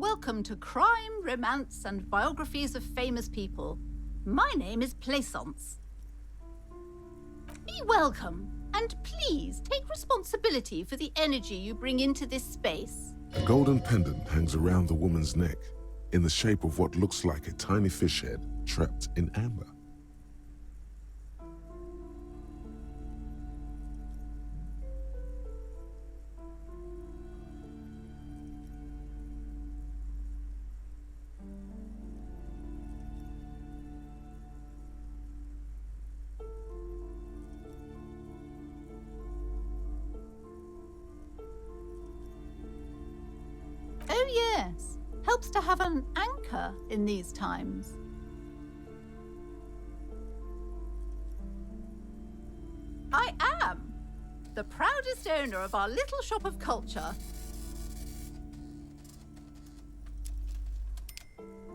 Welcome to Crime, Romance, and Biographies of Famous People. My name is Plaisance. Be welcome, and please take responsibility for the energy you bring into this space. A golden pendant hangs around the woman's neck, in the shape of what looks like a tiny fish head trapped in amber. Oh yes, helps to have an anchor in these times. I am the proudest owner of our little shop of culture.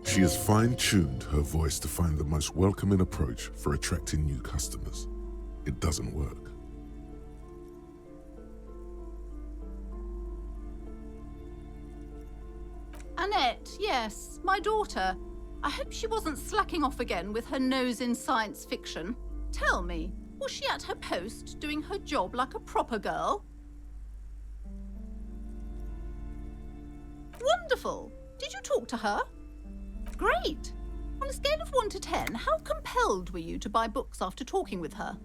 She has fine-tuned her voice to find the most welcoming approach for attracting new customers. It doesn't work. Annette, yes, my daughter. I hope she wasn't slacking off again with her nose in science fiction. Tell me, was she at her post doing her job like a proper girl? Wonderful! Did you talk to her? Great! On a scale of 1 to 10, how compelled were you to buy books after talking with her?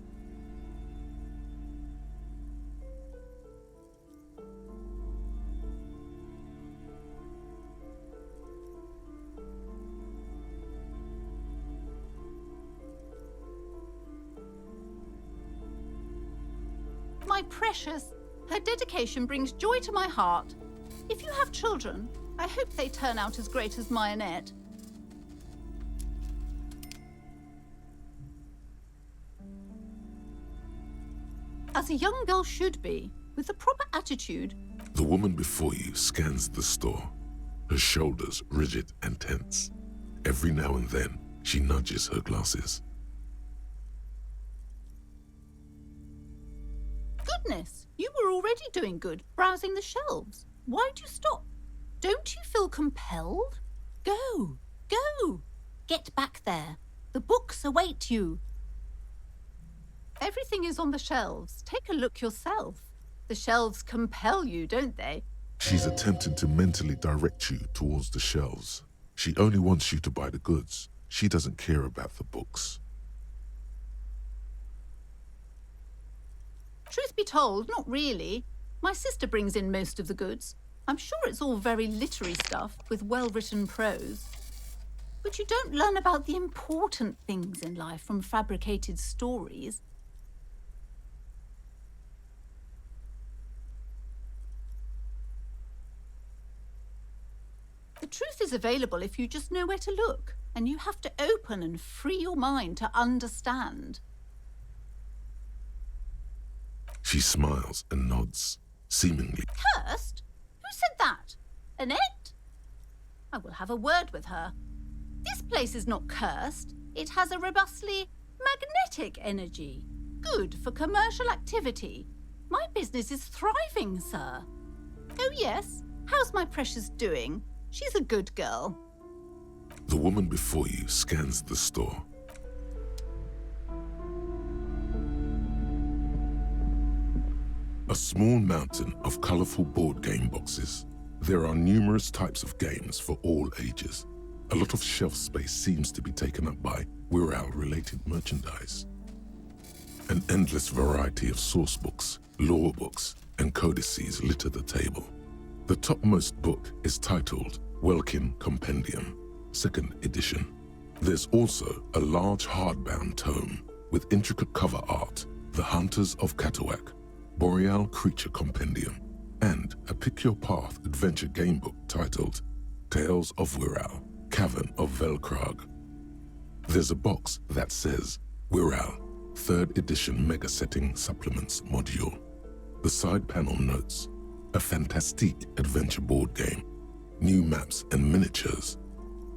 My precious, her dedication brings joy to my heart. If you have children, I hope they turn out as great as my Annette. As a young girl should be, with the proper attitude. The woman before you scans the store, her shoulders rigid and tense. Every now and then, she nudges her glasses. Goodness, you were already doing good, browsing the shelves. Why'd you stop? Don't you feel compelled? Go, go! Get back there. The books await you. Everything is on the shelves. Take a look yourself. The shelves compel you, don't they? She's attempting to mentally direct you towards the shelves. She only wants you to buy the goods. She doesn't care about the books. Truth be told, not really. My sister brings in most of the goods. I'm sure it's all very literary stuff with well-written prose. But you don't learn about the important things in life from fabricated stories. The truth is available if you just know where to look, and you have to open and free your mind to understand. She smiles and nods, seemingly. Cursed? Who said that? Annette? I will have a word with her. This place is not cursed. It has a robustly magnetic energy. Good for commercial activity. My business is thriving, sir. Oh yes, how's my precious doing? She's a good girl. The woman before you scans the store. A small mountain of colorful board game boxes. There are numerous types of games for all ages. A lot of shelf space seems to be taken up by Wirral-related merchandise. An endless variety of source books, lore books, and codices litter the table. The topmost book is titled Welkin Compendium, 2nd edition. There's also a large hardbound tome with intricate cover art, The Hunters of Catawak, Boreal Creature Compendium, and a Pick Your Path adventure gamebook titled Tales of Wirral, Cavern of Velkrag. There's a box that says Wirral, 3rd edition Mega Setting Supplements module. The side panel notes, a fantastique adventure board game, new maps and miniatures.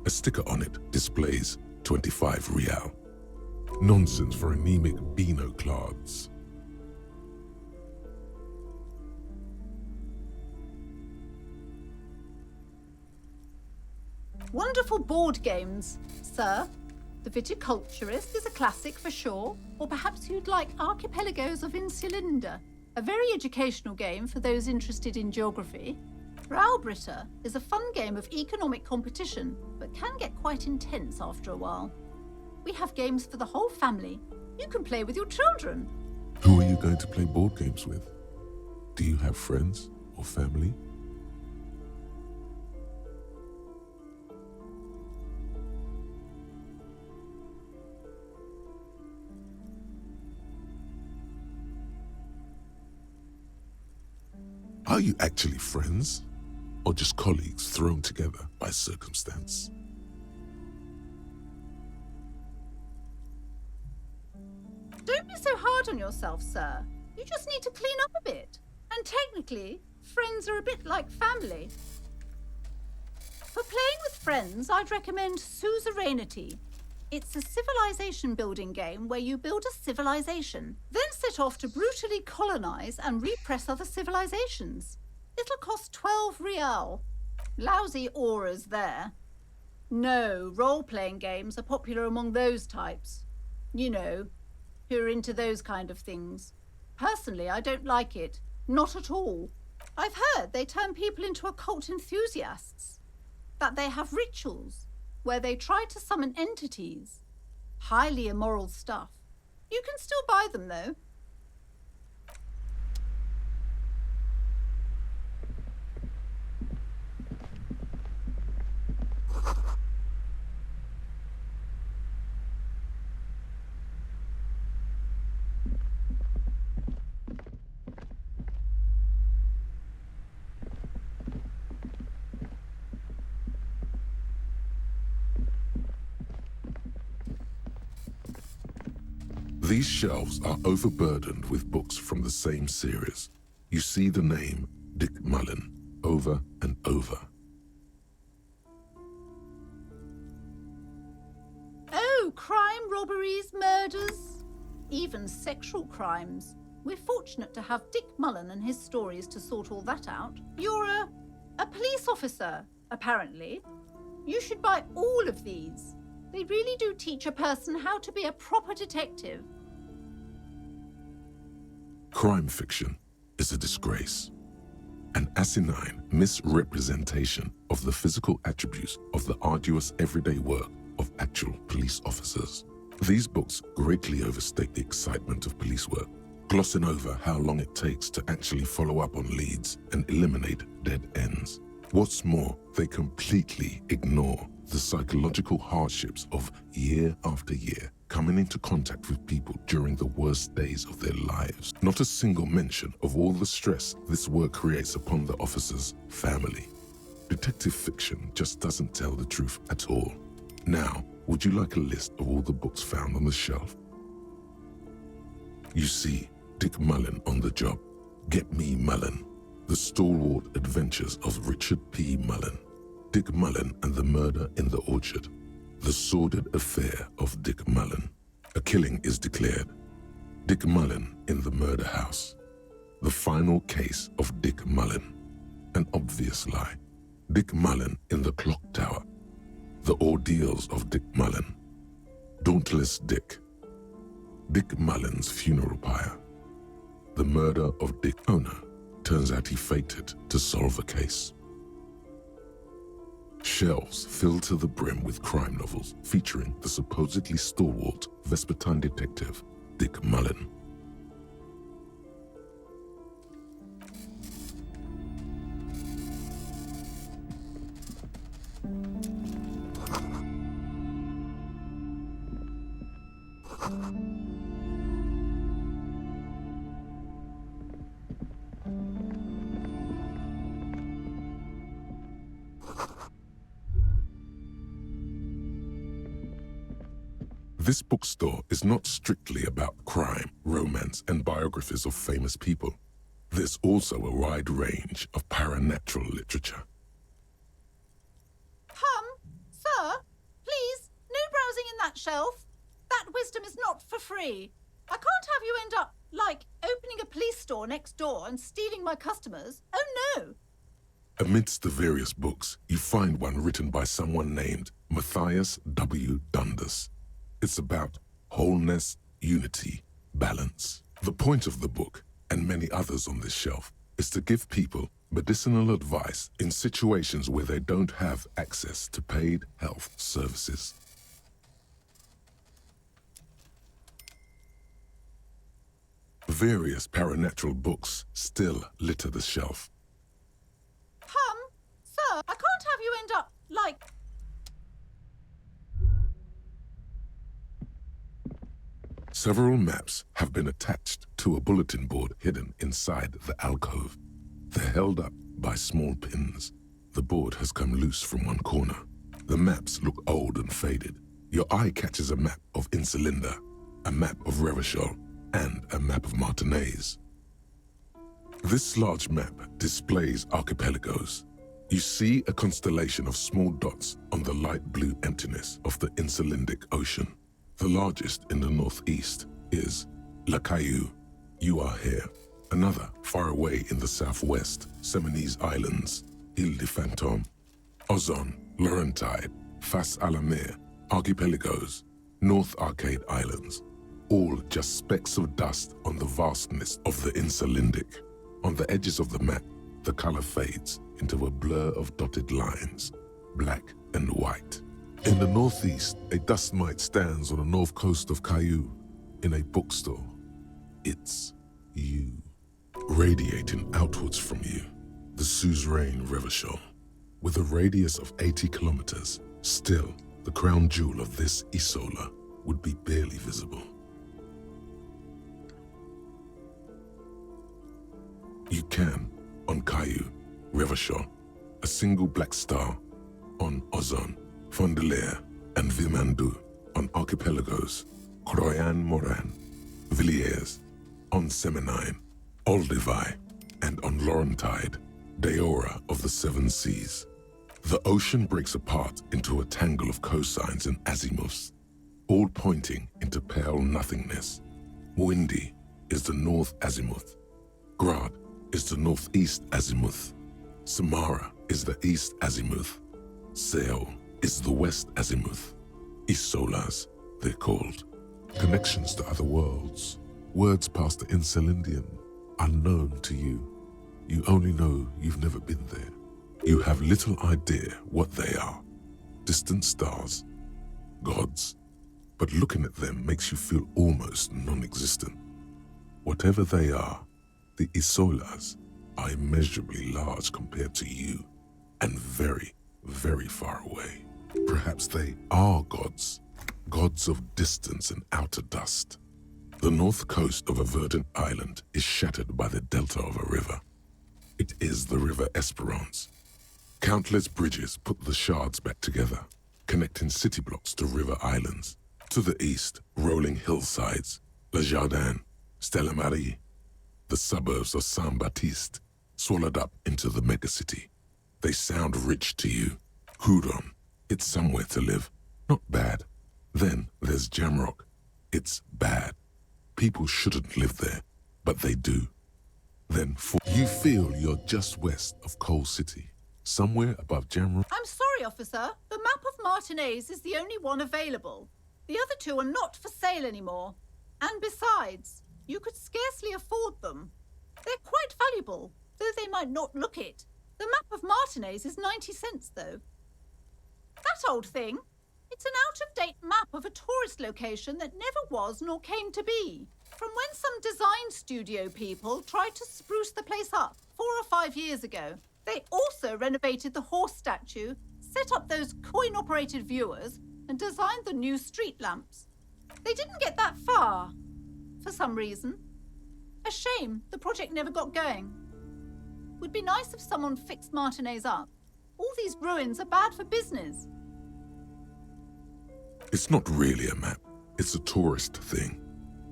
A sticker on it displays 25 real. Nonsense for anemic Beano-clads. Wonderful board games, sir. The Viticulturist is a classic for sure, or perhaps you'd like Archipelagos of Insulinde, a very educational game for those interested in geography. Browbritter is a fun game of economic competition, but can get quite intense after a while. We have games for the whole family. You can play with your children. Who are you going to play board games with? Do you have friends or family? Are you actually friends, or just colleagues thrown together by circumstance? Don't be so hard on yourself, sir. You just need to clean up a bit. And technically, friends are a bit like family. For playing with friends, I'd recommend Suzerainty. It's a civilization building game where you build a civilization, then set off to brutally colonize and repress other civilizations. It'll cost 12 real. Lousy auras there. No, role-playing games are popular among those types. You know, who are into those kind of things. Personally, I don't like it. Not at all. I've heard they turn people into occult enthusiasts. That they have rituals where they try to summon entities. Highly immoral stuff. You can still buy them, though. These shelves are overburdened with books from the same series. You see the name Dick Mullen over and over. Oh, crime, robberies, murders, even sexual crimes. We're fortunate to have Dick Mullen and his stories to sort all that out. You're a police officer, apparently. You should buy all of these. They really do teach a person how to be a proper detective. Crime fiction is a disgrace, an asinine misrepresentation of the physical attributes of the arduous everyday work of actual police officers. These books greatly overstate the excitement of police work, glossing over how long it takes to actually follow up on leads and eliminate dead ends. What's more, they completely ignore the psychological hardships of year after year coming into contact with people during the worst days of their lives. Not a single mention of all the stress this work creates upon the officer's family. Detective fiction just doesn't tell the truth at all. Now, would you like a list of all the books found on the shelf? You see Dick Mullen on the job. Get Me Mullen. The Stalwart Adventures of Richard P. Mullen. Dick Mullen and the Murder in the Orchard. The Sordid Affair of Dick Mullen. A killing is declared. Dick Mullen in the Murder House. The Final Case of Dick Mullen. An Obvious Lie. Dick Mullen in the Clock Tower. The Ordeals of Dick Mullen. Dauntless Dick. Dick Mullen's Funeral Pyre. The Murder of Dick Owner. Turns out he faked it to solve a case. Shelves filled to the brim with crime novels featuring the supposedly stalwart Vespertine detective, Dick Mullen. This bookstore is not strictly about crime, romance, and biographies of famous people. There's also a wide range of paranatural literature. Sir, please, no browsing in that shelf. That wisdom is not for free. I can't have you end up, like, opening a police store next door and stealing my customers. Oh, no. Amidst the various books, you find one written by someone named Matthias W. Dundas. It's about wholeness, unity, balance. The point of the book, and many others on this shelf, is to give people medicinal advice in situations where they don't have access to paid health services. Various paranatural books still litter the shelf. Sir, I can't have you end up like... Several maps have been attached to a bulletin board hidden inside the alcove. They're held up by small pins. The board has come loose from one corner. The maps look old and faded. Your eye catches a map of Insulinda, a map of Revachol, and a map of Martinez. This large map displays archipelagos. You see a constellation of small dots on the light blue emptiness of the Insulindic Ocean. The largest in the northeast is La Caillou. You are here. Another far away in the southwest, Seminese Islands, Ile de Fantôme, Ozon, Laurentide, Fas à la Mer, Archipelagos, North Arcade Islands, all just specks of dust on the vastness of the Insulindic. On the edges of the map, the color fades into a blur of dotted lines, black and white. In the northeast, a dust mite stands on the north coast of Caillou in a bookstore. It's you. Radiating outwards from you, the suzerain Revachol. With a radius of 80 kilometers, still, the crown jewel of this Isola would be barely visible. You can, on Caillou, Revachol, a single black star, on Ozon, Fondelier, and Vilmandu, on archipelagos, Croyan-Moran, Villiers, on Seminine, Olduvai, and on Laurentide, Deora of the Seven Seas. The ocean breaks apart into a tangle of cosines and azimuths, all pointing into pale nothingness. Windy is the north azimuth. Grad is the northeast azimuth. Samara is the east azimuth. Seo is the west azimuth. Isolas, they're called. Connections to other worlds. Words past the Insulindian, unknown to you. You only know you've never been there. You have little idea what they are. Distant stars, gods. But looking at them makes you feel almost non-existent. Whatever they are, the Isolas are immeasurably large compared to you, and very, very far away. Perhaps they are gods, gods of distance and outer dust. The north coast of a verdant island is shattered by the delta of a river. It is the River Esperance. Countless bridges put the shards back together, connecting city blocks to river islands. To the east, rolling hillsides, Le Jardin, Stella Marie, the suburbs of Saint-Baptiste, swallowed up into the megacity. They sound rich to you. Hudon, it's somewhere to live. Not bad. Then there's Jamrock. It's bad. People shouldn't live there, but they do. Then you feel you're just west of Coal City, somewhere above Jamrock. I'm sorry, officer. The map of Martinez is the only one available. The other two are not for sale anymore. And besides, you could scarcely afford them. They're quite valuable, though they might not look it. The map of Martinez is 90 cents, though. That old thing. It's an out-of-date map of a tourist location that never was nor came to be. From when some design studio people tried to spruce the place up 4 or 5 years ago. They also renovated the horse statue, set up those coin-operated viewers, and designed the new street lamps. They didn't get that far, for some reason. A shame the project never got going. Would be nice if someone fixed Martinez up. All these ruins are bad for business. It's not really a map. It's a tourist thing.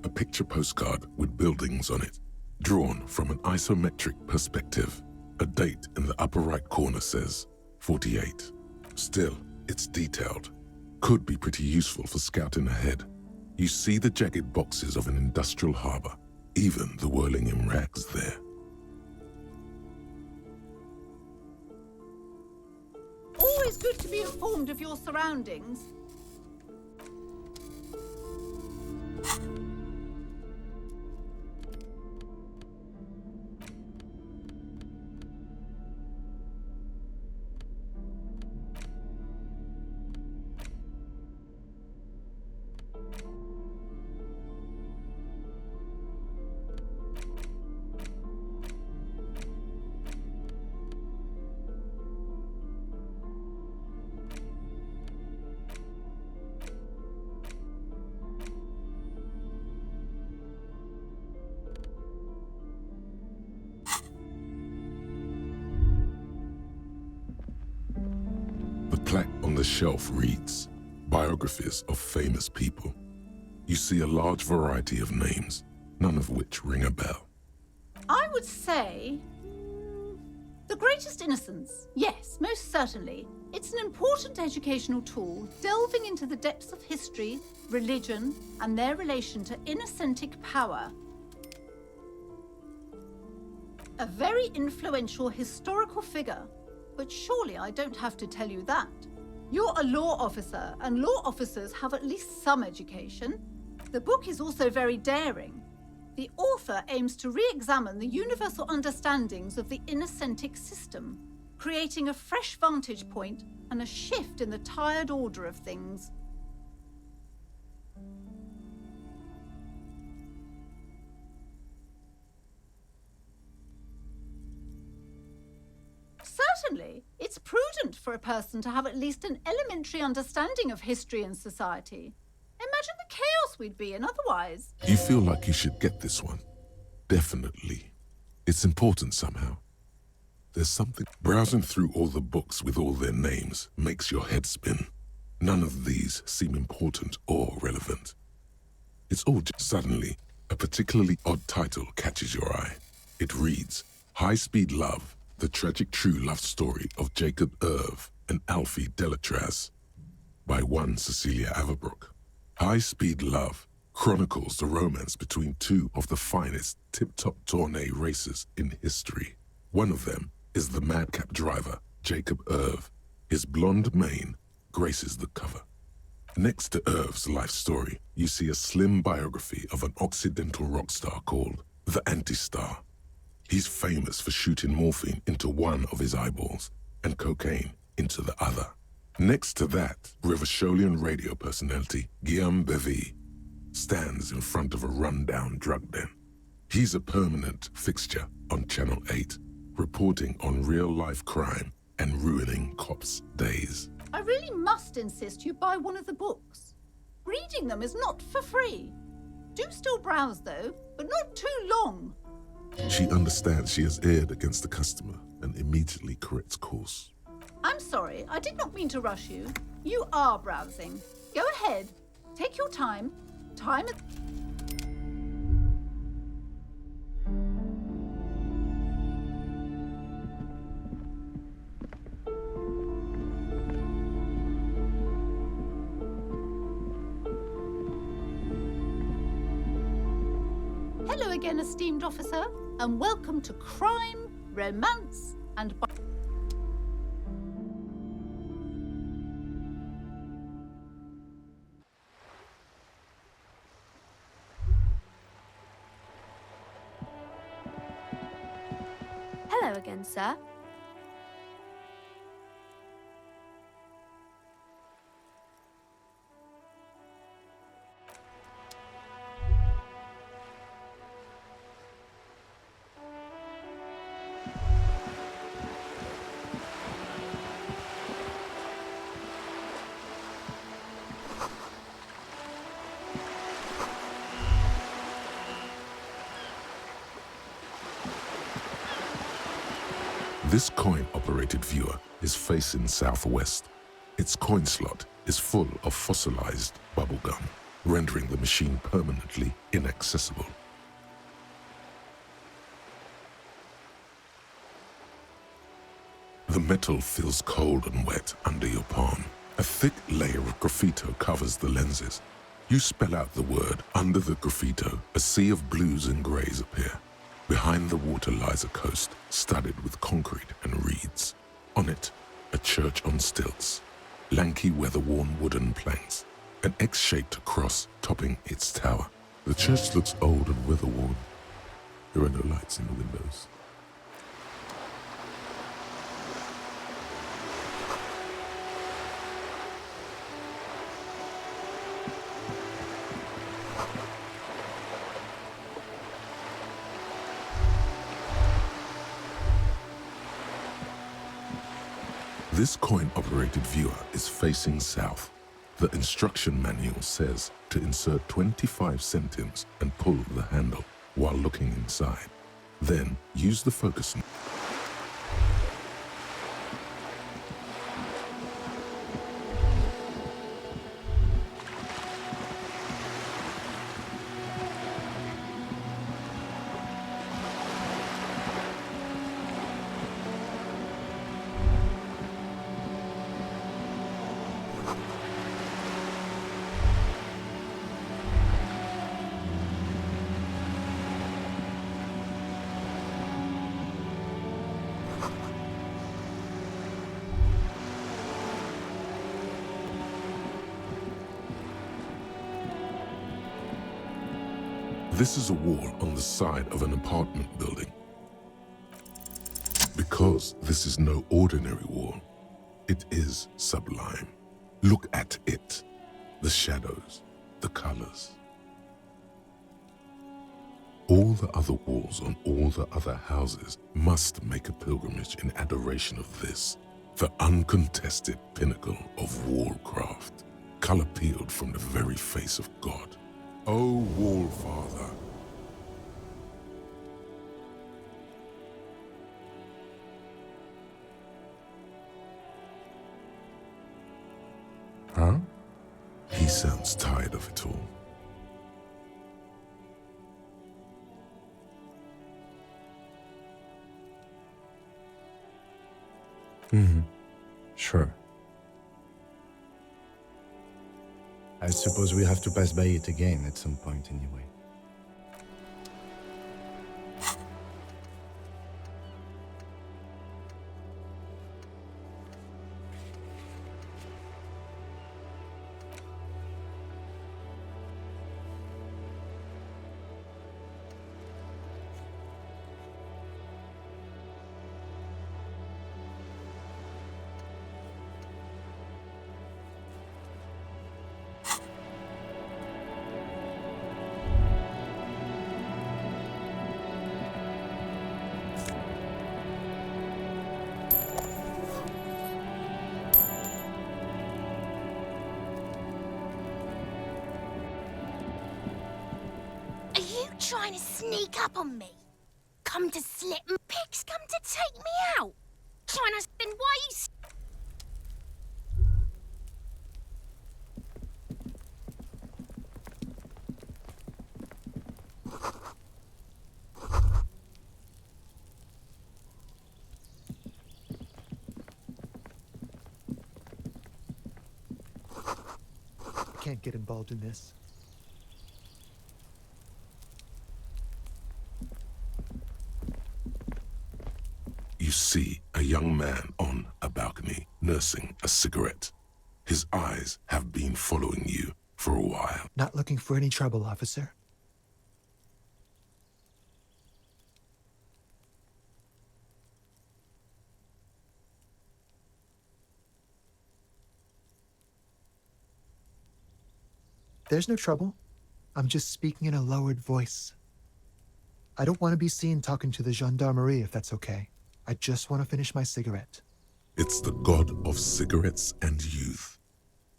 A picture postcard with buildings on it, drawn from an isometric perspective. A date in the upper right corner says 48. Still, it's detailed. Could be pretty useful for scouting ahead. You see the jagged boxes of an industrial harbor, even the whirling in rags there. always good to be informed of your surroundings. The plaque on the shelf reads, Biographies of Famous People. You see a large variety of names, none of which ring a bell. I would say... The Greatest Innocence. Yes, most certainly. It's an important educational tool, delving into the depths of history, religion, and their relation to innocentic power. A very influential historical figure. But surely I don't have to tell you that. You're a law officer, and law officers have at least some education. The book is also very daring. The author aims to re-examine the universal understandings of the innocentic system, creating a fresh vantage point and a shift in the tired order of things. Certainly, it's prudent for a person to have at least an elementary understanding of history and society. Imagine the chaos we'd be in otherwise. You feel like you should get this one. Definitely. It's important somehow. There's something... Browsing through all the books with all their names makes your head spin. None of these seem important or relevant. It's all just... Suddenly, a particularly odd title catches your eye. It reads, High Speed Love, the tragic true love story of Jacob Irv and Alfie Delatraz, by one Cecilia Averbrook. High Speed Love chronicles the romance between two of the finest tip-top tourney racers in history. One of them is the madcap driver, Jacob Irv. His blonde mane graces the cover. Next to Irv's life story, you see a slim biography of an Occidental rock star called the Anti-Star. He's famous for shooting morphine into one of his eyeballs and cocaine into the other. Next to that, Rivasholian radio personality Guillaume Bevy stands in front of a rundown drug den. He's a permanent fixture on Channel 8, reporting on real-life crime and ruining cops' days. I really must insist you buy one of the books. Reading them is not for free. Do still browse, though, but not too long. She understands she has erred against the customer and immediately corrects course. I'm sorry, I did not mean to rush you. You are browsing. Go ahead. Take your time. Time is... Hello again, esteemed officer, and welcome to Crime, Romance, and... Hello again, sir. This coin-operated viewer is facing southwest. Its coin slot is full of fossilized bubblegum, rendering the machine permanently inaccessible. The metal feels cold and wet under your palm. A thick layer of graffito covers the lenses. You spell out the word. Under the graffito, a sea of blues and grays appear. Behind the water lies a coast studded with concrete and reeds. On it, A church on stilts, lanky weather-worn wooden planks, an X-shaped cross topping its tower. The church looks old and weather-worn. There are no lights in the windows. This coin-operated viewer is facing south. The instruction manual says to insert 25 centimes and pull the handle while looking inside. Then use the focus. This is a wall on the side of an apartment building. Because this is no ordinary wall, it is sublime. Look at it. The shadows, the colors. All the other walls on all the other houses must make a pilgrimage in adoration of this, the uncontested pinnacle of wallcraft, color peeled from the very face of God. O Wall Father. Huh? He sounds tired of it all. Sure. I suppose we have to pass by it again at some point anyway. Trying to sneak up on me? Come to slip my pigs, come to take me out? Trying to spin ways? I can't get involved in this. You see a young man on a balcony nursing a cigarette. His eyes have been following you for a while. Not looking for any trouble, officer. There's no trouble. I'm just speaking in a lowered voice. I don't want to be seen talking to the gendarmerie if that's okay. I just want to finish my cigarette. It's the god of cigarettes and youth.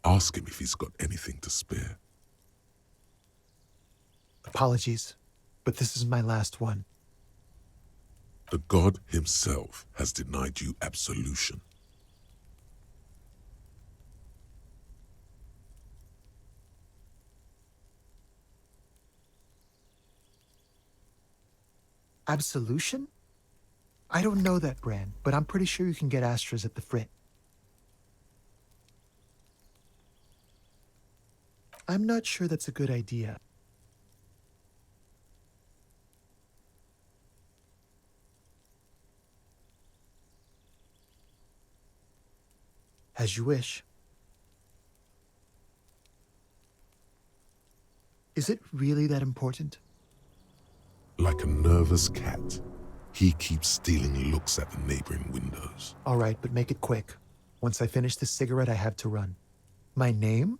Ask him if he's got anything to spare. Apologies, but this is my last one. The god himself has denied you absolution. Absolution? I don't know that brand, but I'm pretty sure you can get Astras at the Frit. I'm not sure that's a good idea. As you wish. Is it really that important? Like a nervous cat, he keeps stealing looks at the neighboring windows. All right, but make it quick. Once I finish this cigarette, I have to run. My name?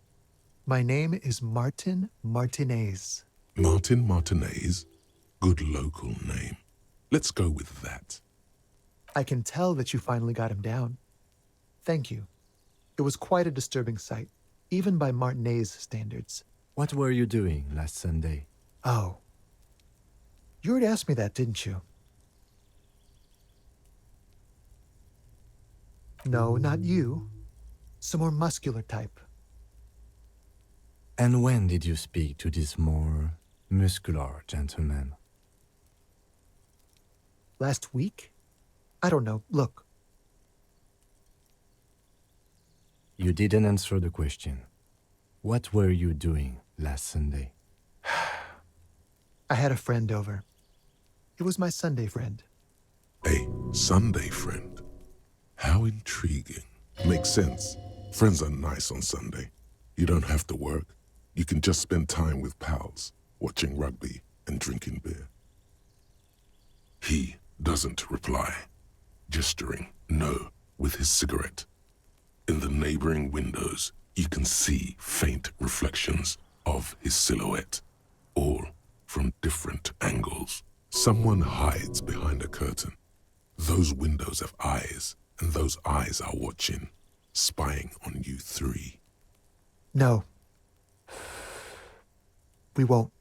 My name is Martin Martinez. Martin Martinez? Good local name. Let's go with that. I can tell that you finally got him down. Thank you. It was quite a disturbing sight, even by Martinez standards. What were you doing last Sunday? Oh. You already asked me that, didn't you? No, not you. Some more muscular type. And when did you speak to this more muscular gentleman? Last week? I don't know. Look, You didn't answer the question. What were you doing last Sunday? I had a friend over. It was my Sunday friend. A Sunday friend. How intriguing. Makes sense. Friends are nice on Sunday. You don't have to work. You can just spend time with pals, watching rugby and drinking beer. He doesn't reply, gesturing no with his cigarette. In the neighboring windows, you can see faint reflections of his silhouette, all from different angles. Someone hides behind a curtain. Those windows have eyes, and those eyes are watching, spying on you three. No. We won't.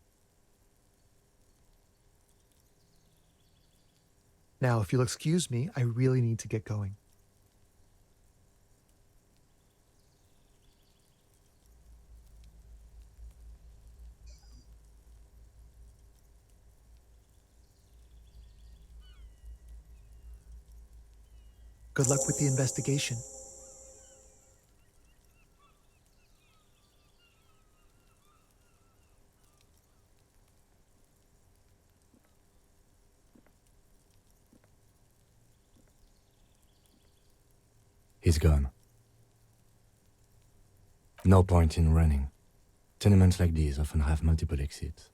Now, if you'll excuse me, I really need to get going. Good luck with the investigation. He's gone. No point in running. Tenements like these often have multiple exits.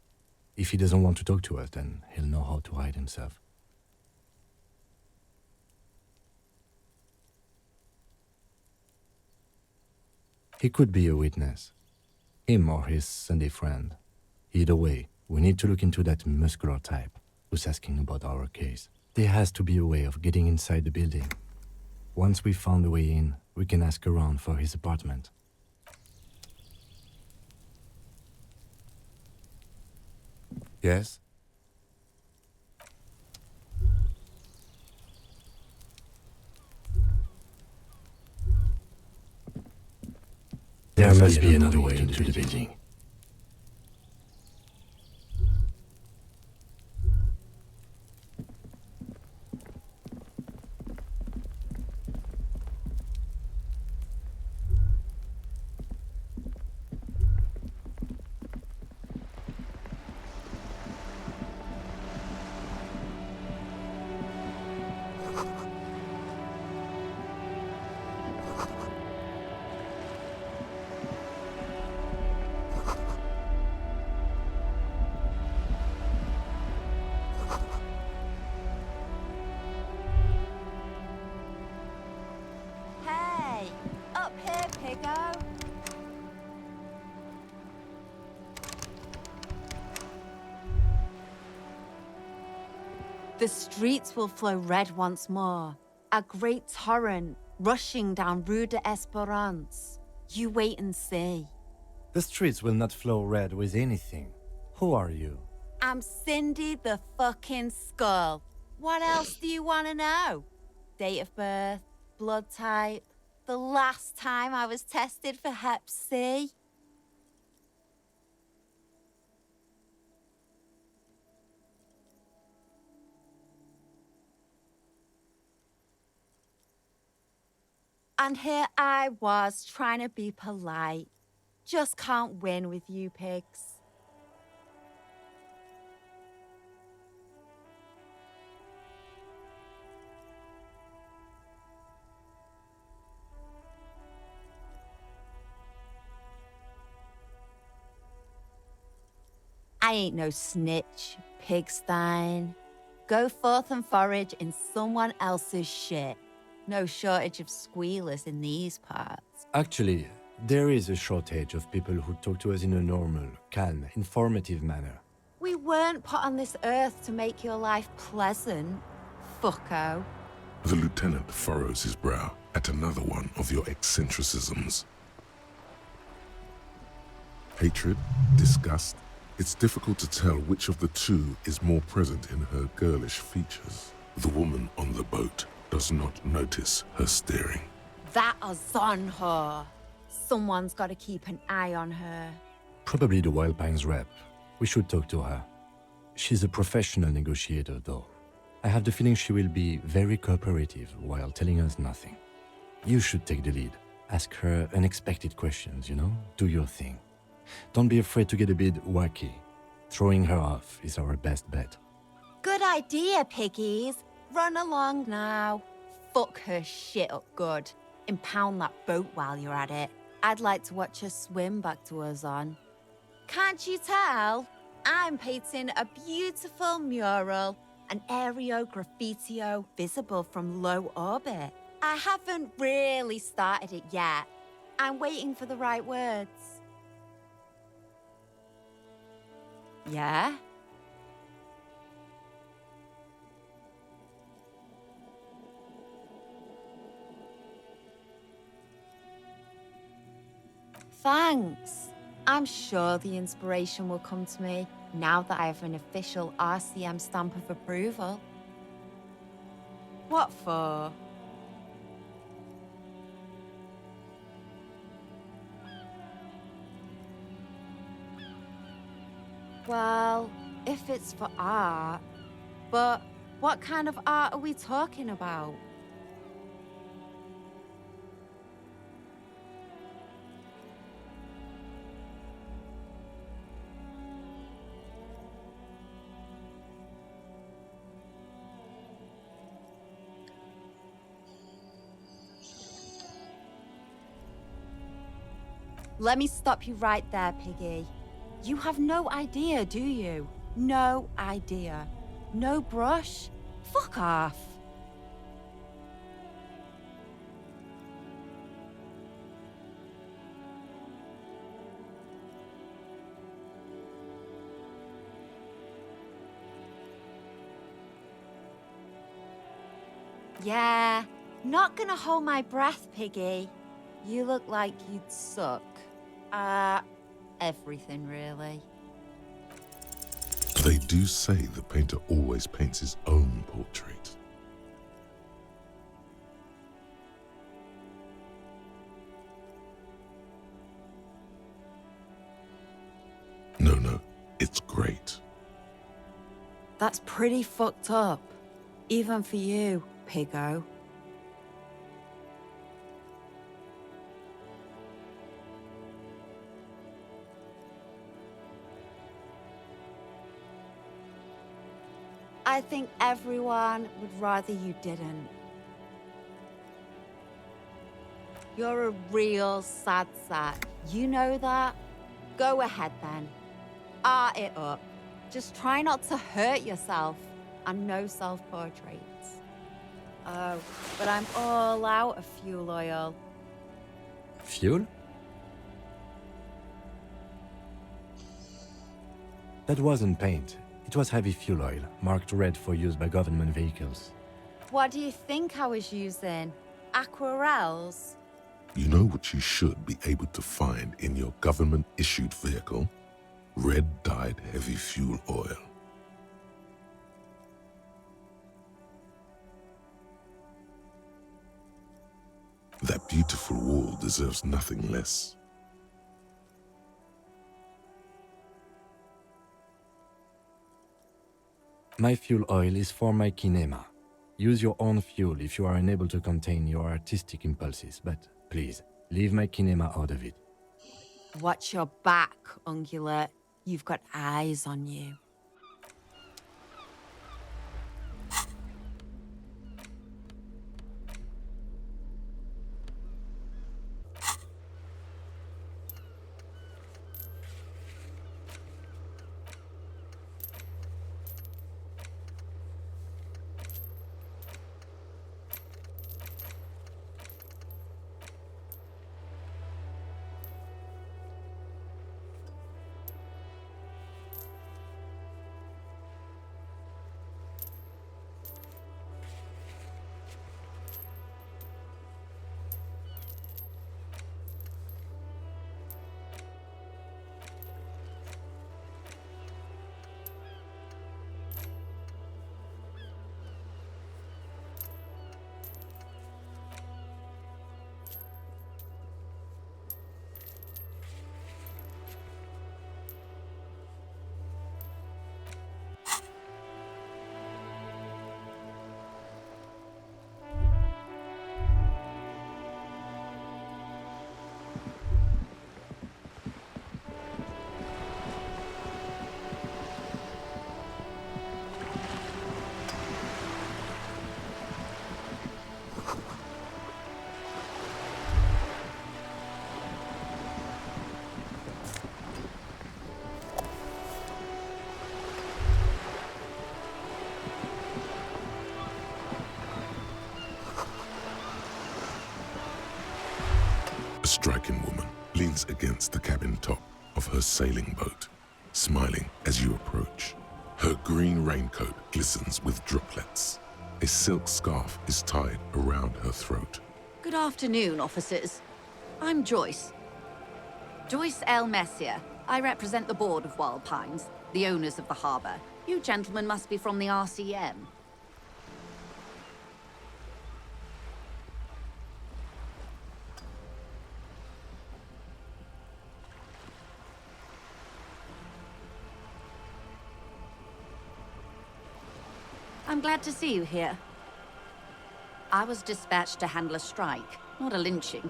If he doesn't want to talk to us, then he'll know how to hide himself. He could be a witness. Him or his Sunday friend. Either way, we need to look into that muscular type who's asking about our case. There has to be a way of getting inside the building. Once we've found a way in, we can ask around for his apartment. Yes? There must be another way into the building. Hey, up here, Piggo. The streets will flow red once more. A great torrent rushing down Rue de Esperance. You wait and see. The streets will not flow red with anything. Who are you? I'm Cindy the fucking Skull. What else do you want to know? Date of birth, blood type, the last time I was tested for Hep C. And here I was trying to be polite. Just can't win with you pigs. I ain't no snitch, pigstein. Go forth and forage in someone else's shit. No shortage of squealers in these parts. Actually, there is a shortage of people who talk to us in a normal, calm, informative manner. We weren't put on this earth to make your life pleasant, fucko. The lieutenant furrows his brow at another one of your eccentricisms. Hatred, disgust, it's difficult to tell which of the two is more present in her girlish features. The woman on the boat does not notice her staring. That is on her. Someone's got to keep an eye on her. Probably the Wild Pines rep. We should talk to her. She's a professional negotiator, though. I have the feeling she will be very cooperative while telling us nothing. You should take the lead. Ask her unexpected questions, you know? Do your thing. Don't be afraid to get a bit wacky. Throwing her off is our best bet. Good idea, piggies. Run along now. Fuck her shit up good. Impound that boat while you're at it. I'd like to watch her swim back to Ozon. Can't you tell? I'm painting a beautiful mural, an aereo graffitio visible from low orbit. I haven't really started it yet. I'm waiting for the right words. Yeah? Thanks. I'm sure the inspiration will come to me now that I have an official RCM stamp of approval. What for? Well, if it's for art, but what kind of art are we talking about? Let me stop you right there, Piggy. You have no idea, do you? No idea. No brush? Fuck off. Yeah, not gonna hold my breath, Piggy. You look like you'd suck. Everything, really. They do say the painter always paints his own portrait. No, it's great. That's pretty fucked up. Even for you, Piggo. I think everyone would rather you didn't. You're a real sad sack. You know that? Go ahead then. Art it up. Just try not to hurt yourself. And no self-portraits. Oh, but I'm all out of fuel oil. Fuel? That wasn't paint. It was heavy fuel oil, marked red for use by government vehicles. What do you think I was using? Aquarels? You know what you should be able to find in your government-issued vehicle? Red-dyed heavy fuel oil. That beautiful wall deserves nothing less. My fuel oil is for my kinema. Use your own fuel if you are unable to contain your artistic impulses, but please, leave my kinema out of it. Watch your back, Ungulate. You've got eyes on you. A striking woman leans against the cabin top of her sailing boat, smiling as you approach. Her green raincoat glistens with droplets. A silk scarf is tied around her throat. Good afternoon, officers. I'm Joyce. Joyce L. Messier. I represent the board of Wild Pines, the owners of the harbour. You gentlemen must be from the RCM. I'm glad to see you here. I was dispatched to handle a strike, not a lynching.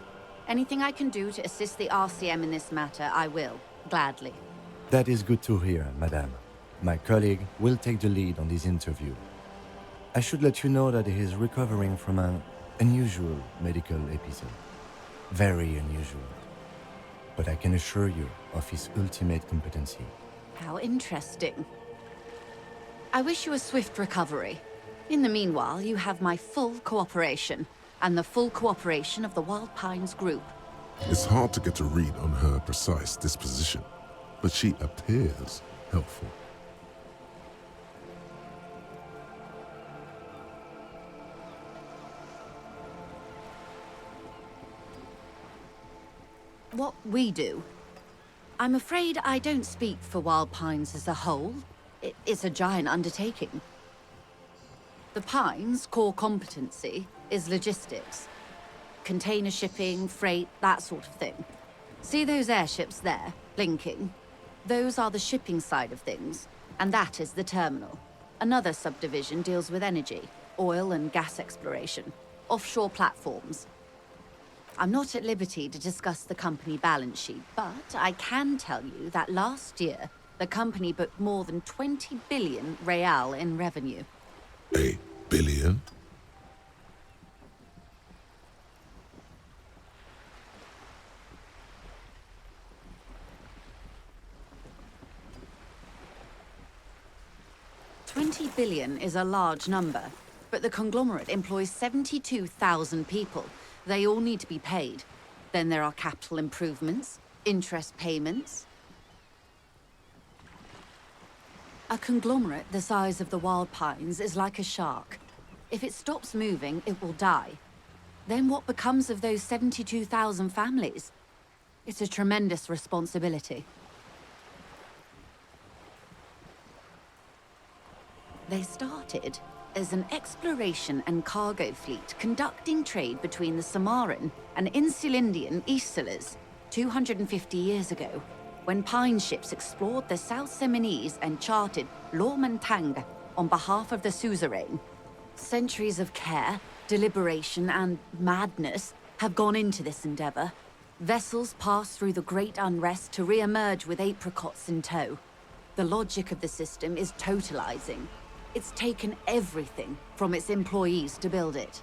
Anything I can do to assist the RCM in this matter, I will, gladly. That is good to hear, madame. My colleague will take the lead on this interview. I should let you know that he is recovering from an unusual medical episode. Very unusual. But I can assure you of his ultimate competency. How interesting. I wish you a swift recovery. In the meanwhile, you have my full cooperation, and the full cooperation of the Wild Pines group. It's hard to get a read on her precise disposition, but she appears helpful. What we do. I'm afraid I don't speak for Wild Pines as a whole. It's a giant undertaking. The Pines' core competency is logistics. Container shipping, freight, that sort of thing. See those airships there, blinking? Those are the shipping side of things, and that is the terminal. Another subdivision deals with energy, oil and gas exploration, offshore platforms. I'm not at liberty to discuss the company balance sheet, but I can tell you that last year, the company booked more than 20 billion real in revenue. A billion? $20 billion is a large number, but the conglomerate employs 72,000 people. They all need to be paid. Then there are capital improvements, interest payments. A conglomerate the size of the Wild Pines is like a shark. If it stops moving, it will die. Then what becomes of those 72,000 families? It's a tremendous responsibility. They started as an exploration and cargo fleet conducting trade between the Samaran and Insulindian Isolas 250 years ago, when Pine ships explored the South Seminese and charted Lomantang on behalf of the suzerain. Centuries of care, deliberation, and madness have gone into this endeavor. Vessels pass through the great unrest to re-emerge with apricots in tow. The logic of the system is totalizing. It's taken everything from its employees to build it.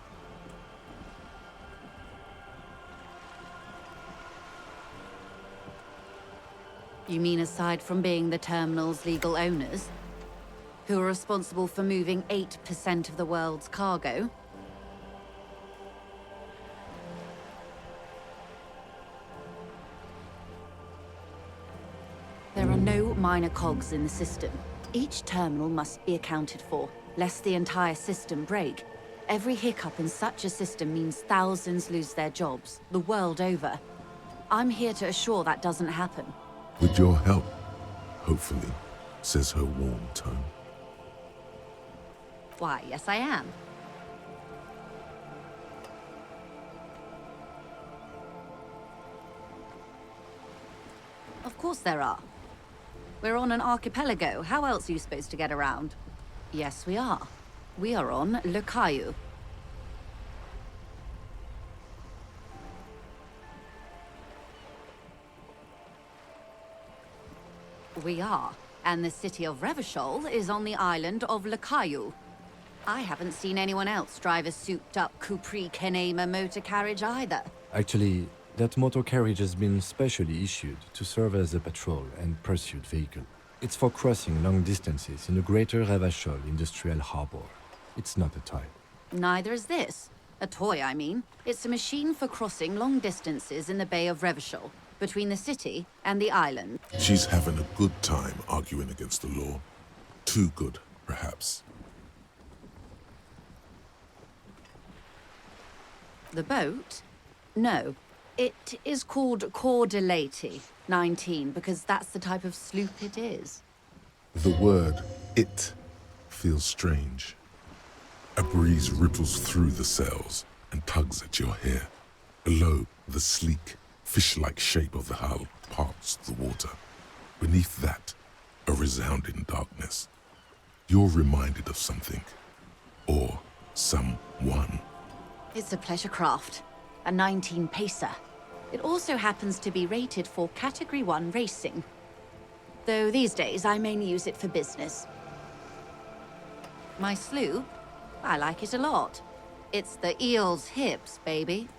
You mean aside from being the terminal's legal owners, who are responsible for moving 8% of the world's cargo? There are no minor cogs in the system. Each terminal must be accounted for, lest the entire system break. Every hiccup in such a system means thousands lose their jobs, the world over. I'm here to assure that doesn't happen. With your help, hopefully, says her warm tone. Why, yes I am. Of course there are. We're on an archipelago. How else are you supposed to get around? Yes, we are. We are on Le Caillou. We are. And the city of Revachol is on the island of Le Caillou. I haven't seen anyone else drive a souped-up Capri Kenema motor carriage either. Actually, that motor carriage has been specially issued to serve as a patrol and pursuit vehicle. It's for crossing long distances in the greater Revachol industrial harbor. It's not a toy. Neither is this. A toy, I mean. It's a machine for crossing long distances in the Bay of Revachol, between the city and the island. She's having a good time arguing against the law. Too good, perhaps. The boat? No. It is called Cordelati 19 because that's the type of sloop it is. The word "it" feels strange. A breeze ripples through the sails and tugs at your hair. Below, the sleek, fish-like shape of the hull parts the water. Beneath that, a resounding darkness. You're reminded of something. Or someone. It's a pleasure craft, a 19 pacer. It also happens to be rated for Category 1 racing. Though these days I mainly use it for business. My sloop? I like it a lot. It's the eel's hips, baby.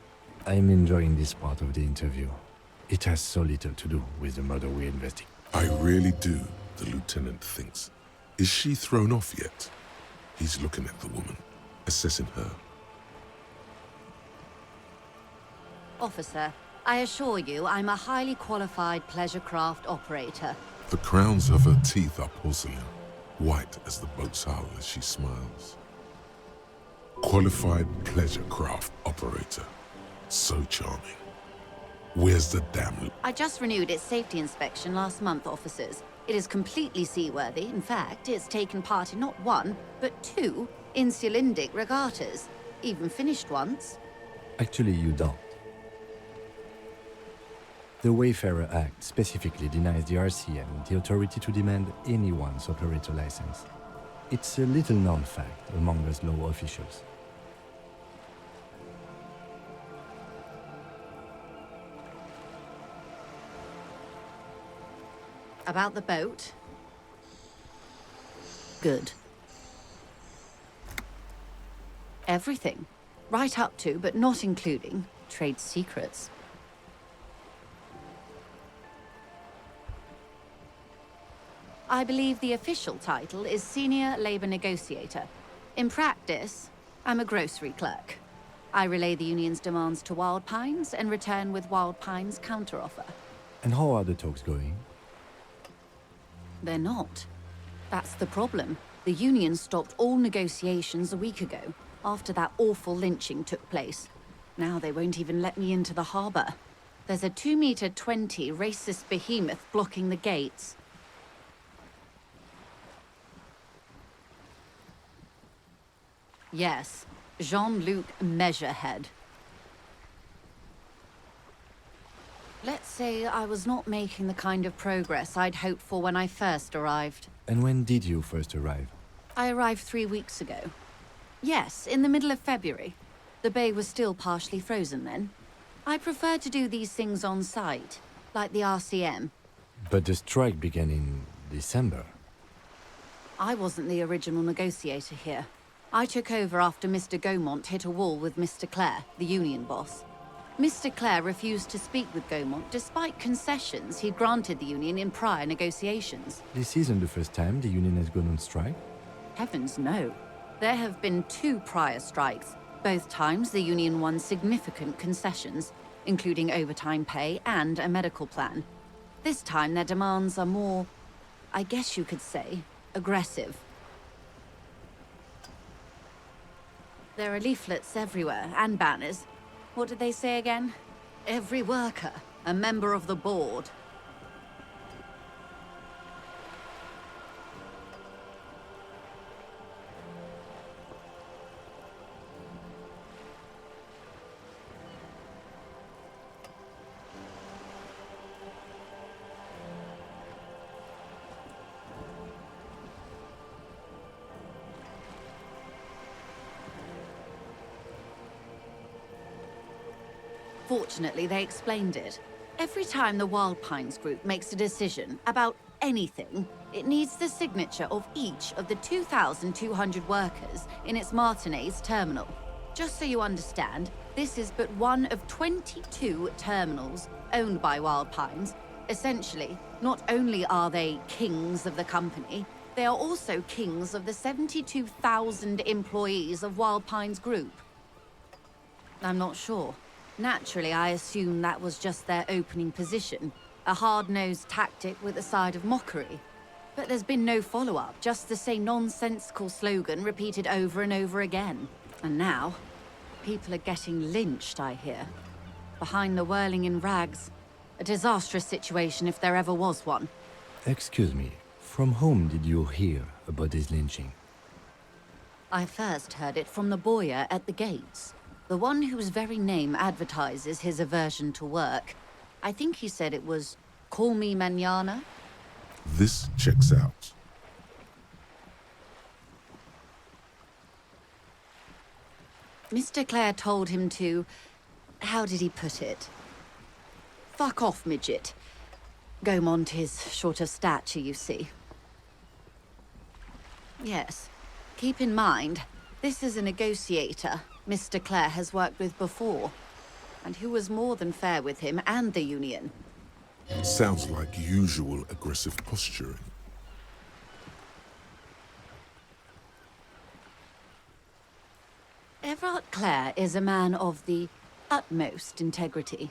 I'm enjoying this part of the interview. It has so little to do with the murder we investigate. I really do, the lieutenant thinks. Is she thrown off yet? He's looking at the woman, assessing her. Officer, I assure you I'm a highly qualified pleasure craft operator. The crowns of her teeth are porcelain, white as the boat's hull as she smiles. Qualified pleasure craft operator. So charming. Where's the damn... I just renewed its safety inspection last month, officers. It is completely seaworthy. In fact, it's taken part in not one, but 2 Insulindic regattas. Even finished once. Actually, you don't. The Wayfarer Act specifically denies the RCM the authority to demand anyone's operator license. It's a little-known fact among us law officials. About the boat? Good. Everything. Right up to, but not including, trade secrets. I believe the official title is Senior Labor Negotiator. In practice, I'm a grocery clerk. I relay the union's demands to Wild Pines and return with Wild Pines' counteroffer. And how are the talks going? They're not. That's the problem. The union stopped all negotiations a week ago, after that awful lynching took place. Now they won't even let me into the harbor. There's a 2-meter-20 racist behemoth blocking the gates. Yes, Jean-Luc Measurehead. Let's say I was not making the kind of progress I'd hoped for when I first arrived. And when did you first arrive? I arrived 3 weeks ago. Yes, in the middle of February. The bay was still partially frozen then. I prefer to do these things on site, like the RCM. But the strike began in December. I wasn't the original negotiator here. I took over after Mr. Gaumont hit a wall with Mr. Clare, the union boss. Mr. Clare refused to speak with Gaumont despite concessions he'd granted the union in prior negotiations. This isn't the first time the union has gone on strike. Heavens no. There have been 2 prior strikes. Both times the union won significant concessions, including overtime pay and a medical plan. This time their demands are more, I guess you could say, aggressive. There are leaflets everywhere, and banners. What did they say again? Every worker, a member of the board. Fortunately, they explained it. Every time the Wild Pines group makes a decision about anything, it needs the signature of each of the 2,200 workers in its Martinez terminal. Just so you understand, this is but one of 22 terminals owned by Wild Pines. Essentially, not only are they kings of the company, they are also kings of the 72,000 employees of Wild Pines Group. I'm not sure. Naturally, I assume that was just their opening position. A hard-nosed tactic with a side of mockery. But there's been no follow-up, just the same nonsensical slogan repeated over and over again. And now, people are getting lynched, I hear. Behind the whirling in rags. A disastrous situation if there ever was one. Excuse me, from whom did you hear about this lynching? I first heard it from the boyar at the gates. The one whose very name advertises his aversion to work. I think he said it was, "Call me mañana." This checks out. Mr. Clare told him to... how did he put it? Fuck off, midget. Gaumont is short of stature, you see. Yes. Keep in mind, this is a negotiator Mr. Clare has worked with before, and who was more than fair with him and the Union. Sounds like usual aggressive posturing. Everard Clare is a man of the utmost integrity.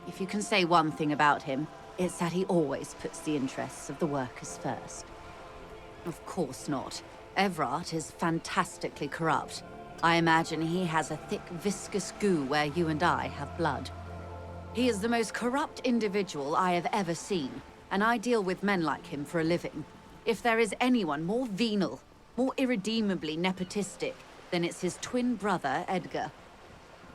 If you can say one thing about him, it's that he always puts the interests of the workers first. Of course not. Everard is fantastically corrupt. I imagine he has a thick, viscous goo where you and I have blood. He is the most corrupt individual I have ever seen, and I deal with men like him for a living. If there is anyone more venal, more irredeemably nepotistic, then it's his twin brother, Edgar.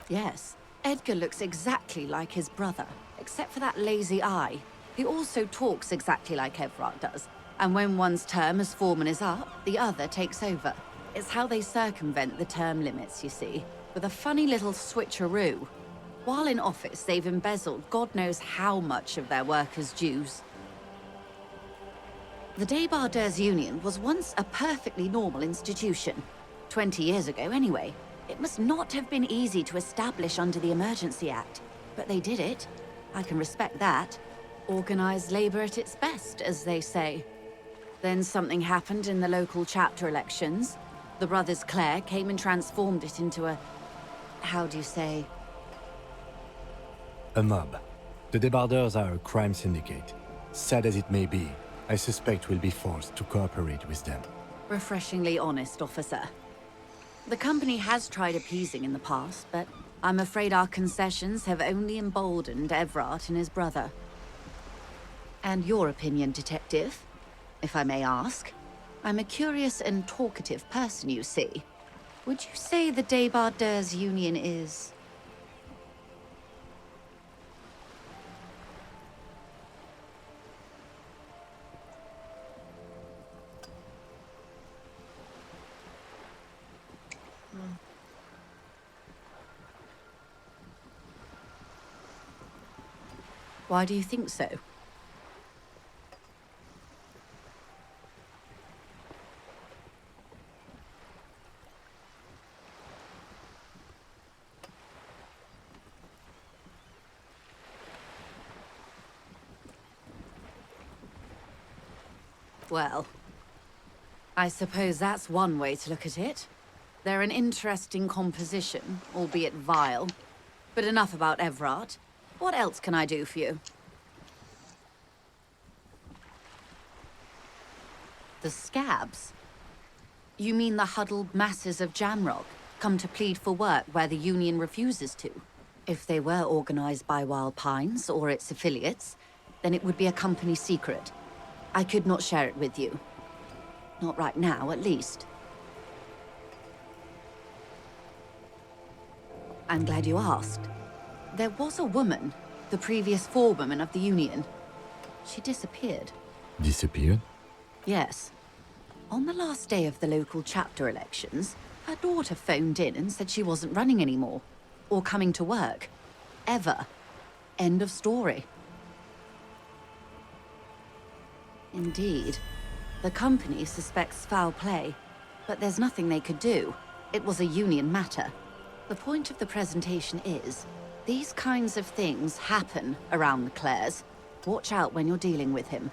Yes, Edgar looks exactly like his brother, except for that lazy eye. He also talks exactly like Everard does, and when one's term as foreman is up, the other takes over. It's how they circumvent the term limits, you see, with a funny little switcheroo. While in office, they've embezzled God knows how much of their workers' dues. The Débardeurs Union was once a perfectly normal institution. 20 years ago, anyway. It must not have been easy to establish under the Emergency Act, but they did it. I can respect that. Organized labor at its best, as they say. Then something happened in the local chapter elections. The brothers Clare came and transformed it into a... how do you say? A mob. The Débardeurs are a crime syndicate. Sad as it may be, I suspect we'll be forced to cooperate with them. Refreshingly honest, officer. The company has tried appeasing in the past, but I'm afraid our concessions have only emboldened Everard and his brother. And your opinion, detective, if I may ask? I'm a curious and talkative person, you see. Would you say the Débardeurs Union is... Why do you think so? Well, I suppose that's one way to look at it. They're an interesting composition, albeit vile. But enough about Everard. What else can I do for you? The scabs? You mean the huddled masses of Jamrock, come to plead for work where the Union refuses to? If they were organized by Wild Pines or its affiliates, then it would be a company secret. I could not share it with you. Not right now, at least. I'm glad you asked. There was a woman, the previous forewoman of the Union. She disappeared. Disappeared? Yes. On the last day of the local chapter elections, her daughter phoned in and said she wasn't running anymore. Or coming to work. Ever. End of story. Indeed. The company suspects foul play, but there's nothing they could do. It was a Union matter. The point of the presentation is, these kinds of things happen around the Clares. Watch out when you're dealing with him.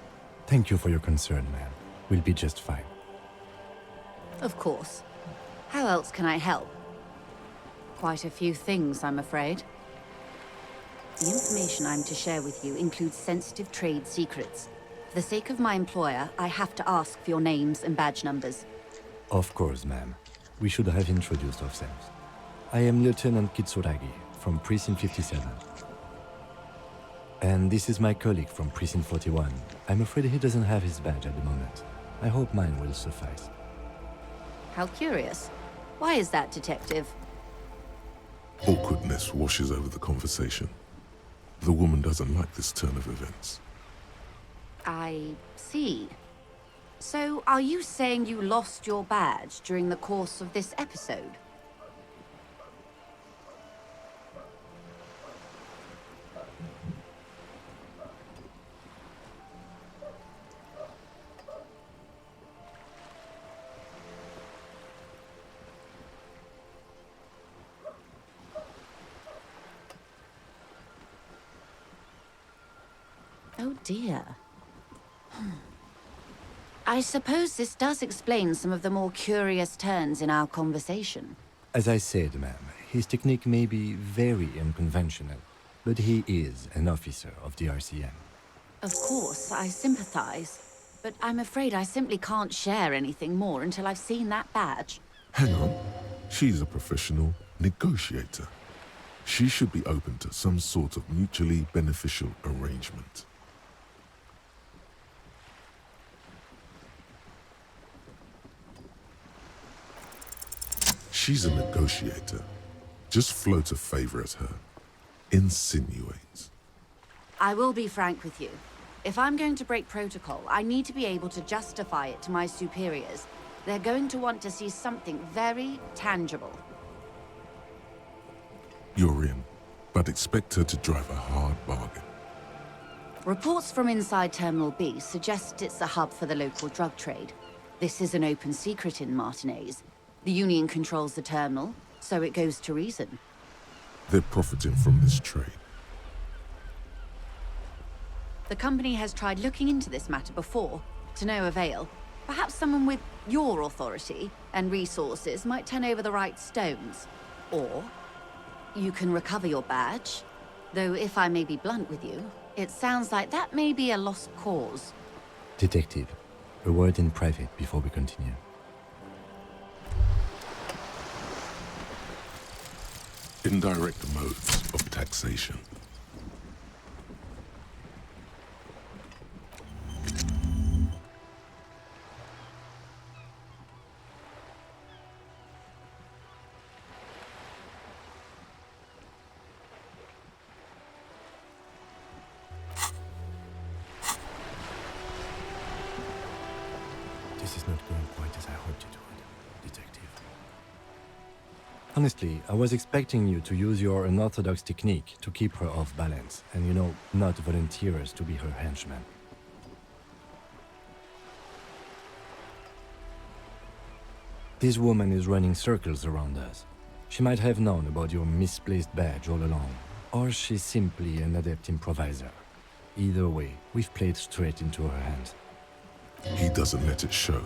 Thank you for your concern, man. We'll be just fine. Of course. How else can I help? Quite a few things, I'm afraid. The information I'm to share with you includes sensitive trade secrets. For the sake of my employer, I have to ask for your names and badge numbers. Of course, ma'am. We should have introduced ourselves. I am Lieutenant Kitsuragi from Precinct 57. And this is my colleague from Precinct 41. I'm afraid he doesn't have his badge at the moment. I hope mine will suffice. How curious. Why is that, Detective? Awkwardness washes over the conversation. The woman doesn't like this turn of events. I see. So, are you saying you lost your badge during the course of this episode? Oh dear. I suppose this does explain some of the more curious turns in our conversation. As I said, ma'am, his technique may be very unconventional, but he is an officer of the RCM. Of course, I sympathize, but I'm afraid I simply can't share anything more until I've seen that badge. Hang on. She's a professional negotiator. She should be open to some sort of mutually beneficial arrangement. She's a negotiator. Just float a favor at her. Insinuate. I will be frank with you. If I'm going to break protocol, I need to be able to justify it to my superiors. They're going to want to see something very tangible. You're in, but expect her to drive a hard bargain. Reports from inside Terminal B suggest it's a hub for the local drug trade. This is an open secret in Martinez. The Union controls the terminal, so it goes to reason. They're profiting from this trade. The company has tried looking into this matter before, to no avail. Perhaps someone with your authority and resources might turn over the right stones. Or you can recover your badge. Though if I may be blunt with you, it sounds like that may be a lost cause. Detective, a word in private before we continue. Indirect modes of taxation. This is not going quite as I hoped it would, Detective. Honestly, I was expecting you to use your unorthodox technique to keep her off balance, and not volunteer us to be her henchmen. This woman is running circles around us. She might have known about your misplaced badge all along, or she's simply an adept improviser. Either way, we've played straight into her hands. He doesn't let it show,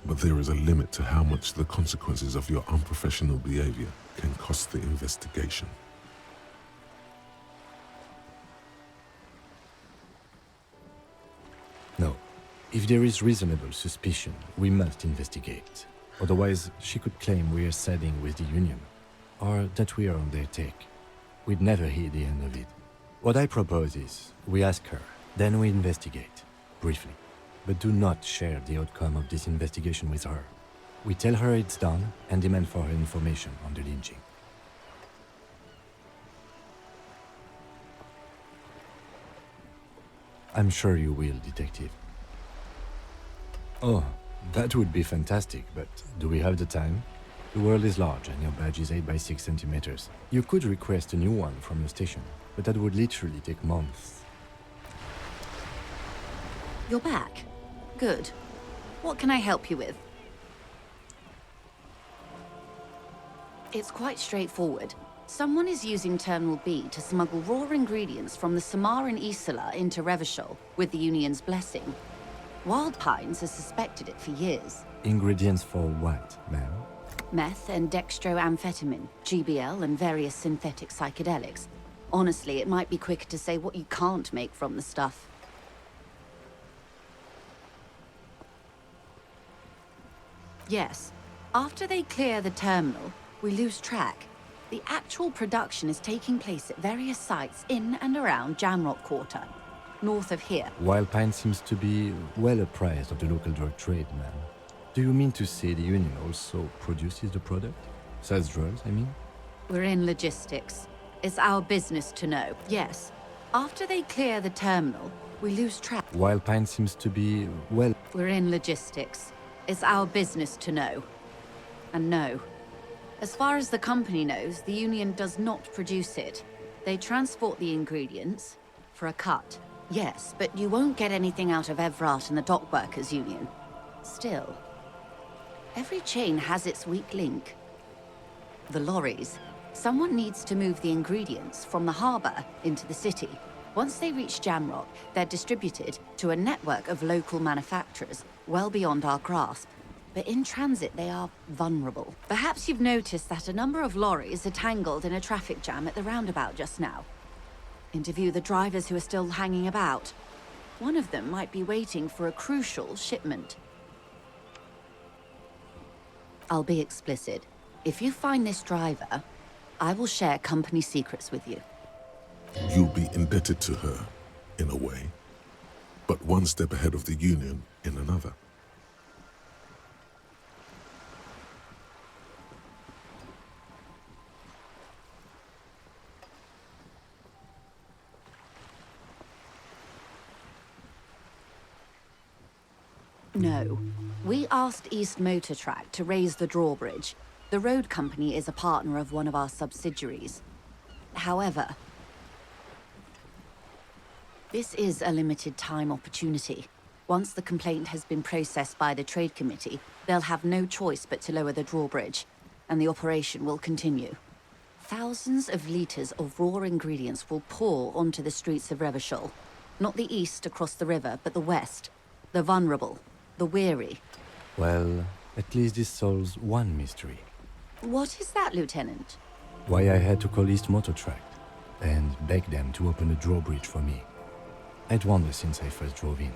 but there is a limit to how much the consequences of your unprofessional behavior can cost the investigation. No. If there is reasonable suspicion, we must investigate. Otherwise, she could claim we are siding with the Union, or that we are on their take. We'd never hear the end of it. What I propose is, we ask her, then we investigate, briefly. But do not share the outcome of this investigation with her. We tell her it's done and demand for her information on the lynching. I'm sure you will, Detective. Oh, that would be fantastic, but do we have the time? The world is large and your badge is 8 by 6 centimeters. You could request a new one from the station, but that would literally take months. You're back. Good. What can I help you with? It's quite straightforward. Someone is using Terminal B to smuggle raw ingredients from the Samaran Isola into Revachol with the Union's blessing. Wild Pines has suspected it for years. Ingredients for what, ma'am? Meth and dextroamphetamine, GBL, and various synthetic psychedelics. Honestly, it might be quicker to say what you can't make from the stuff. Yes. After they clear the terminal, we lose track. The actual production is taking place at various sites in and around Jamrock Quarter, north of here. Wildpine seems to be well apprised of the local drug trade, man. Do you mean to say the Union also produces the product? Sells drugs, I mean? We're in logistics. It's our business to know. Yes. After they clear the terminal, we lose track. Wildpine seems to be well... We're in logistics. It's our business to know. And no. As far as the company knows, the Union does not produce it. They transport the ingredients for a cut. Yes, but you won't get anything out of Evrat and the Dockworkers Union. Still, every chain has its weak link. The lorries. Someone needs to move the ingredients from the harbor into the city. Once they reach Jamrock, they're distributed to a network of local manufacturers well beyond our grasp. But in transit, they are vulnerable. Perhaps you've noticed that a number of lorries are tangled in a traffic jam at the roundabout just now. Interview the drivers who are still hanging about. One of them might be waiting for a crucial shipment. I'll be explicit. If you find this driver, I will share company secrets with you. You'll be indebted to her, in a way, but one step ahead of the Union in another. No. We asked East Motor Track to raise the drawbridge. The road company is a partner of one of our subsidiaries. However, this is a limited time opportunity. Once the complaint has been processed by the Trade Committee, they'll have no choice but to lower the drawbridge, and the operation will continue. Thousands of liters of raw ingredients will pour onto the streets of Revachol. Not the east across the river, but the west. The vulnerable. The weary. Well, at least this solves one mystery. What is that, Lieutenant? Why I had to call East Motor Track and beg them to open a drawbridge for me. I'd wondered since I first drove in,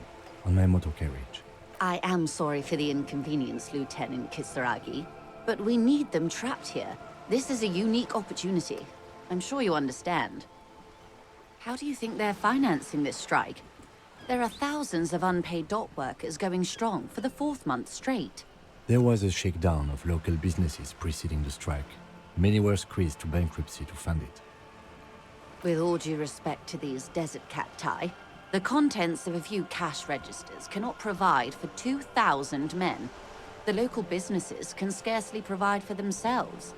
on my motor carriage. I am sorry for the inconvenience, Lieutenant Kisaragi, but we need them trapped here. This is a unique opportunity. I'm sure you understand. How do you think they're financing this strike? There are thousands of unpaid dock workers going strong for the 4th month straight. There was a shakedown of local businesses preceding the strike. Many were squeezed to bankruptcy to fund it. With all due respect to these desert cacti, the contents of a few cash registers cannot provide for 2,000 men. The local businesses can scarcely provide for themselves.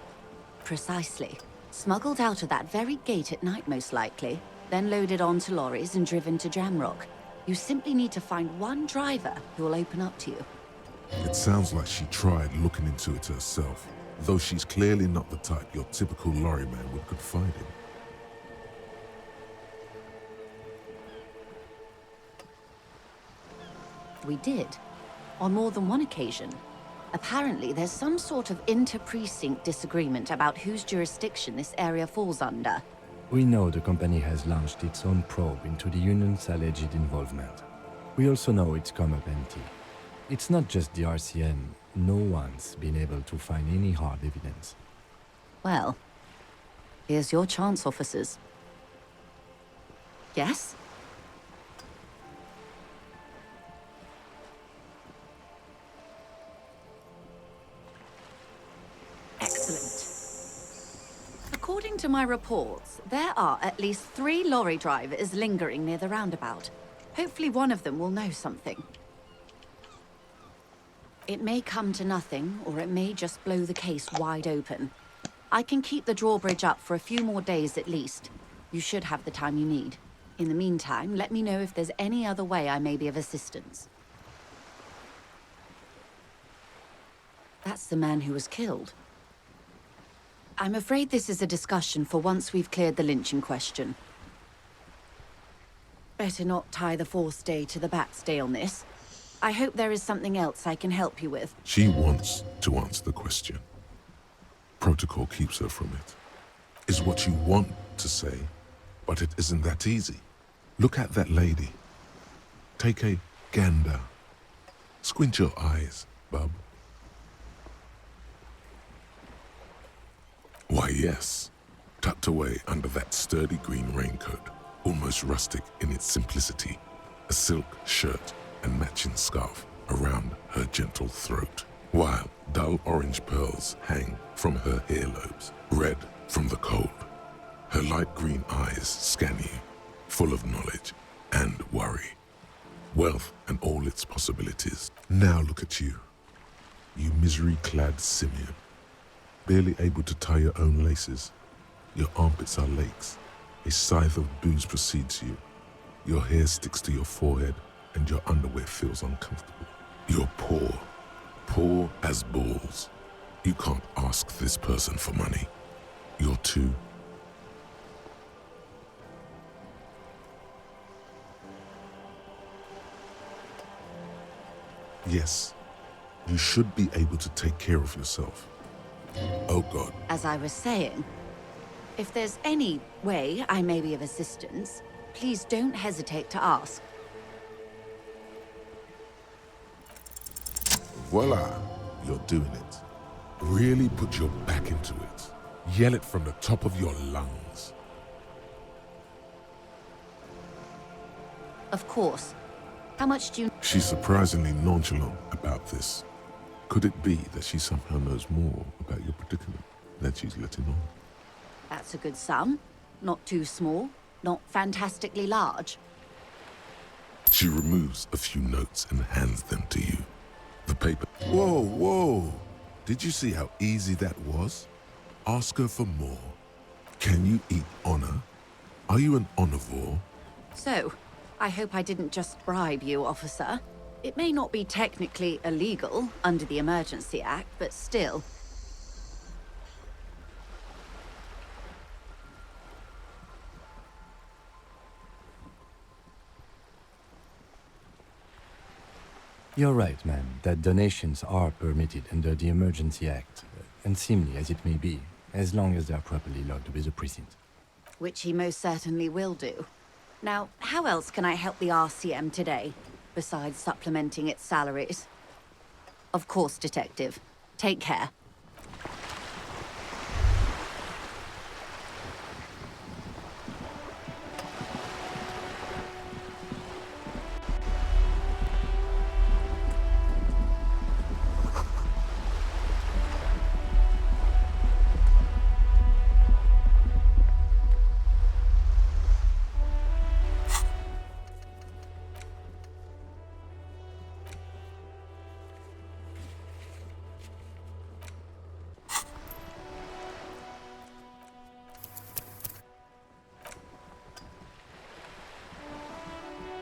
Precisely. Smuggled out of that very gate at night, most likely, then loaded onto lorries and driven to Jamrock. You simply need to find one driver who will open up to you. It sounds like she tried looking into it herself, though she's clearly not the type your typical lorryman would confide in. We did. On more than one occasion. Apparently, there's some sort of inter-precinct disagreement about whose jurisdiction this area falls under. We know the company has launched its own probe into the Union's alleged involvement. We also know it's come up empty. It's not just the RCM. No one's been able to find any hard evidence. Well, here's your chance, officers. Yes? Excellent. According to my reports, there are at least 3 lorry drivers lingering near the roundabout. Hopefully one of them will know something. It may come to nothing, or it may just blow the case wide open. I can keep the drawbridge up for a few more days at least. You should have the time you need. In the meantime, let me know if there's any other way I may be of assistance. That's the man who was killed. I'm afraid this is a discussion for once we've cleared the lynching question. Better not tie the fourth day to the Bat's day on this. I hope there is something else I can help you with. She wants to answer the question. Protocol keeps her from it. Is what you want to say, but it isn't that easy. Look at that lady. Take a gander. Squint your eyes, bub. Why, yes. Tucked away under that sturdy green raincoat, almost rustic in its simplicity, a silk shirt and matching scarf around her gentle throat, while dull orange pearls hang from her earlobes, red from the cold. Her light green eyes scan you, full of knowledge and worry. Wealth and all its possibilities. Now look at you, you misery-clad simian, barely able to tie your own laces. Your armpits are lakes. A scythe of booze precedes you. Your hair sticks to your forehead and your underwear feels uncomfortable. You're poor as balls. You can't ask this person for money. You're too. Yes, you should be able to take care of yourself. Oh God. As I was saying, if there's any way I may be of assistance, please don't hesitate to ask. Voila, you're doing it. Really put your back into it. Yell it from the top of your lungs. Of course. How much do you... She's surprisingly nonchalant about this. Could it be that she somehow knows more about your predicament than she's letting on? That's a good sum. Not too small, not fantastically large. She removes a few notes and hands them to you. The paper. Whoa. Did you see how easy that was? Ask her for more. Can you eat honor? Are you an omnivore? So, I hope I didn't just bribe you, officer. It may not be technically illegal under the Emergency Act, but still. You're right, ma'am, that donations are permitted under the Emergency Act, unseemly as it may be, as long as they are properly logged with the precinct. Which he most certainly will do. Now, how else can I help the RCM today, besides supplementing its salaries? Of course, Detective. Take care.